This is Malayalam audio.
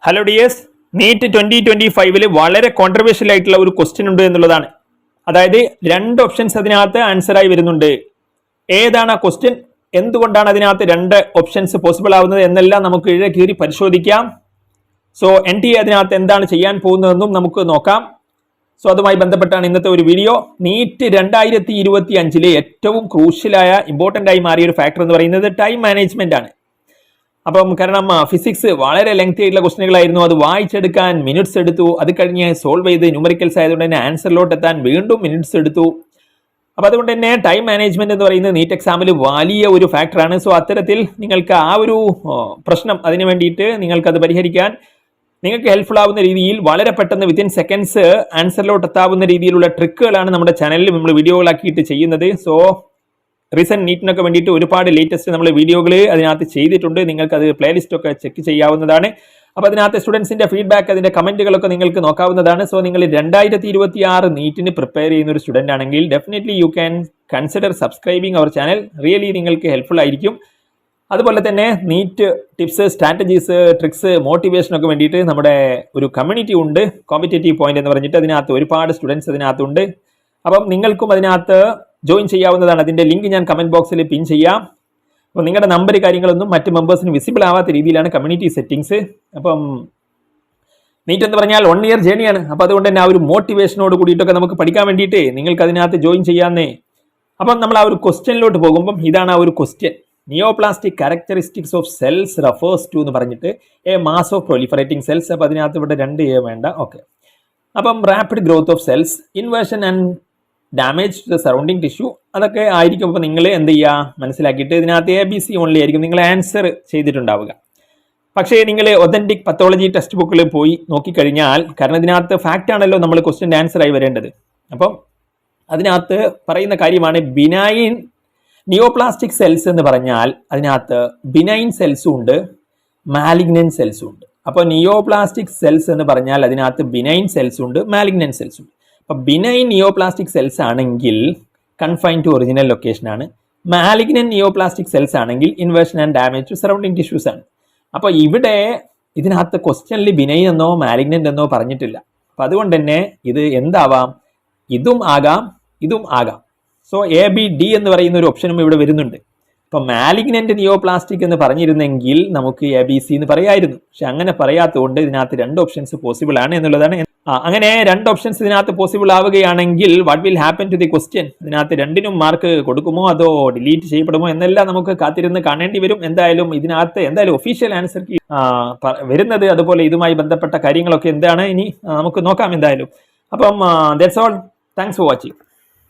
ഹലോ ഡിയേഴ്സ്, നീറ്റ് 2025 വളരെ കോൺട്രവേഴ്ഷ്യൽ ആയിട്ടുള്ള ഒരു ക്വസ്റ്റ്യൻ ഉണ്ട് എന്നുള്ളതാണ്. അതായത് രണ്ട് ഓപ്ഷൻസ് അതിനകത്ത് ആൻസറായി വരുന്നുണ്ട്. ഏതാണ് ആ ക്വസ്റ്റ്യൻ, എന്തുകൊണ്ടാണ് അതിനകത്ത് രണ്ട് ഓപ്ഷൻസ് പോസിബിൾ ആവുന്നത് എന്നെല്ലാം നമുക്ക് കീറി പരിശോധിക്കാം. സോ NTA അതിനകത്ത് എന്താണ് ചെയ്യാൻ പോകുന്നതെന്നും നമുക്ക് നോക്കാം. സോ അതുമായി ബന്ധപ്പെട്ടാണ് ഇന്നത്തെ ഒരു വീഡിയോ. നീറ്റ് 2025 ഏറ്റവും ക്രൂഷ്യലായ ഇമ്പോർട്ടൻ്റ് ആയി മാറിയ ഒരു ഫാക്ടർ എന്ന് പറയുന്നത് ടൈം മാനേജ്മെന്റ് ആണ്. അപ്പം കാരണം ഫിസിക്സ് വളരെ ലെങ്തി ആയിട്ടുള്ള ക്വസ്റ്റനുകളായിരുന്നു, അത് വായിച്ചെടുക്കാൻ മിനിറ്റ്സ് എടുത്തു. അത് കഴിഞ്ഞ് സോൾവ് ചെയ്ത് ന്യൂമറിക്കൽസ് ആയതുകൊണ്ട് തന്നെ ആൻസറിലോട്ട് എത്താൻ വീണ്ടും മിനിറ്റ്സ് എടുത്തു. അപ്പം അതുകൊണ്ട് തന്നെ ടൈം മാനേജ്മെന്റ് എന്ന് പറയുന്നത് നീറ്റ് എക്സാമിൽ വലിയ ഒരു ഫാക്ടറാണ്. സോ അത്തരത്തിൽ നിങ്ങൾക്ക് ആ ഒരു പ്രശ്നം അതിന് വേണ്ടിയിട്ട് നിങ്ങൾക്കത് പരിഹരിക്കാൻ നിങ്ങൾക്ക് ഹെൽപ്ഫുൾ ആവുന്ന രീതിയിൽ വളരെ പെട്ടെന്ന് വിത്തിൻ സെക്കൻഡ്സ് ആൻസറിലോട്ട് എത്താവുന്ന രീതിയിലുള്ള ട്രിക്കുകളാണ് നമ്മുടെ ചാനലിൽ നമ്മൾ വീഡിയോകളാക്കിയിട്ട് ചെയ്യുന്നത്. സോ റീസെന്റ് നീറ്റിനൊക്കെ വേണ്ടിയിട്ട് ഒരുപാട് ലേറ്റസ്റ്റ് നമ്മൾ വീഡിയോകൾ അതിനകത്ത് ചെയ്തിട്ടുണ്ട്. നിങ്ങൾക്ക് അത് പ്ലേലിസ്റ്റ് ഒക്കെ ചെക്ക് ചെയ്യാവുന്നതാണ്. അപ്പോൾ അതിനകത്ത് സ്റ്റുഡൻസിന്റെ ഫീഡ്ബാക്ക്, അതിന്റെ കമന്റുകളൊക്കെ നിങ്ങൾക്ക് നോക്കാവുന്നതാണ്. സോ നിങ്ങൾ 2026 നീറ്റിന് പ്രിപ്പയർ ചെയ്യുന്ന ഒരു സ്റ്റുഡന്റ് ആണെങ്കിൽ definitely you can consider subscribing our channel. Really നിങ്ങൾക്ക് ഹെൽപ്ഫുൾ ആയിരിക്കും. അതുപോലെ തന്നെ NEET tips, strategies, tricks, motivation ഒക്കെ വേണ്ടിയിട്ട് നമ്മുടെ ഒരു കമ്മ്യൂണിറ്റി ഉണ്ട്, കോമ്പറ്റേറ്റീവ് പോയിന്റ് എന്ന് പറഞ്ഞിട്ട്. അതിനകത്ത് ഒരുപാട് സ്റ്റുഡൻസ് അതിനകത്തുണ്ട്. അപ്പം നിങ്ങൾക്കും അതിനകത്ത് ജോയിൻ ചെയ്യാവുന്നതാണ്. അതിന്റെ ലിങ്ക് ഞാൻ കമന്റ് ബോക്സിൽ പിൻ ചെയ്യാം. അപ്പോൾ നിങ്ങളുടെ നമ്പർ കാര്യങ്ങളൊന്നും മറ്റ് മെമ്പേഴ്സിന് വിസിബിൾ ആവാത്ത രീതിയിലാണ് കമ്മ്യൂണിറ്റി സെറ്റിംഗ്സ്. അപ്പം നീറ്റ് എന്ന് പറഞ്ഞാൽ 1 ഇയർ ജേണിയാണ്. അപ്പോൾ അതുകൊണ്ട് തന്നെ ആ ഒരു മോട്ടിവേഷനോട് കൂടിയിട്ടൊക്കെ നമുക്ക് പഠിക്കാൻ വേണ്ടിയിട്ട് നിങ്ങൾക്ക് അതിനകത്ത് ജോയിൻ ചെയ്യാന്നേ. അപ്പം നമ്മൾ ആ ഒരു ക്വസ്റ്റ്യനിലോട്ട് പോകുമ്പം ഇതാണ് ആ ഒരു question. Neoplastic characteristics of cells refers to എന്ന് പറഞ്ഞിട്ട് a mass of proliferating cells. അപ്പോൾ അതിനകത്ത് ഇവിടെ 2 A വേണ്ട. ഓക്കെ. അപ്പം rapid growth of cells, inversion and damage to the surrounding tissue, അതൊക്കെ ആയിരിക്കും. അപ്പോൾ നിങ്ങൾ എന്ത് ചെയ്യുക, മനസ്സിലാക്കിയിട്ട് ഇതിനകത്ത് ABC ഓൺലി ആയിരിക്കും നിങ്ങൾ ആൻസർ ചെയ്തിട്ടുണ്ടാവുക. പക്ഷേ നിങ്ങൾ ഒതന്റിക് പത്തോളജി ടെക്സ്റ്റ് ബുക്കിൽ പോയി നോക്കിക്കഴിഞ്ഞാൽ, കാരണം ഇതിനകത്ത് ഫാക്റ്റ് ആണല്ലോ നമ്മൾ ക്വസ്റ്റ്യൻ്റെ ആൻസർ ആയി വരേണ്ടത്. അപ്പം അതിനകത്ത് പറയുന്ന കാര്യമാണ് ബിനൈൻ നിയോപ്ലാസ്റ്റിക് സെൽസ് എന്ന് പറഞ്ഞാൽ അതിനകത്ത് ബിനൈൻ സെൽസും ഉണ്ട്, മാലിഗ്നന്റ് സെൽസും ഉണ്ട്. അപ്പോൾ നിയോപ്ലാസ്റ്റിക് സെൽസ് എന്ന് പറഞ്ഞാൽ അതിനകത്ത് ബിനൈൻ സെൽസും ഉണ്ട്, മാലിഗ്നന്റ് സെൽസും ഉണ്ട്. അപ്പോൾ ബിനൈൻ നിയോപ്ലാസ്റ്റിക് സെൽസ് ആണെങ്കിൽ കൺഫൈൻ ടു ഒറിജിനൽ ലൊക്കേഷൻ ആണ്. മാലിഗ്നന്റ് നിയോപ്ലാസ്റ്റിക് സെൽസ് ആണെങ്കിൽ inversion and damage to surrounding tissues ആണ്. അപ്പോൾ ഇവിടെ ഇതിനകത്ത് ക്വസ്റ്റ്യനിൽ ബിനൈൻ എന്നോ മാലിഗ്നന്റ് എന്നോ പറഞ്ഞിട്ടില്ല. അപ്പം അതുകൊണ്ട് തന്നെ ഇത് എന്താവാം, ഇതും ആകാം, ഇതും ആകാം. സോ ABD എന്ന് പറയുന്ന ഒരു ഓപ്ഷനും ഇവിടെ വരുന്നുണ്ട്. ഇപ്പം മാലിഗ്നന്റ് നിയോപ്ലാസ്റ്റിക് എന്ന് പറഞ്ഞിരുന്നെങ്കിൽ നമുക്ക് ABC എന്ന് പറയായിരുന്നു. പക്ഷെ അങ്ങനെ പറയാത്തതുകൊണ്ട് ഇതിനകത്ത് 2 ഓപ്ഷൻസ് പോസിബിൾ ആണ് എന്നുള്ളതാണ്. അങ്ങനെ 2 ഓപ്ഷൻസ് ഇതിനകത്ത് പോസിബിൾ ആവുകയാണെങ്കിൽ what will happen to the question, ഇതിനകത്ത് 2നും മാർക്ക് കൊടുക്കുമോ അതോ ഡിലീറ്റ് ചെയ്യപ്പെടുമോ എന്നെല്ലാം നമുക്ക് കാത്തിരുന്ന് കാണേണ്ടി വരും. എന്തായാലും ഇതിനകത്ത് എന്തായാലും ഒഫീഷ്യൽ ആൻസർ വരുന്നത്, അതുപോലെ ഇതുമായി ബന്ധപ്പെട്ട കാര്യങ്ങളൊക്കെ എന്താണ് ഇനി നമുക്ക് നോക്കാം എന്തായാലും. അപ്പം that's all. Thanks for watching.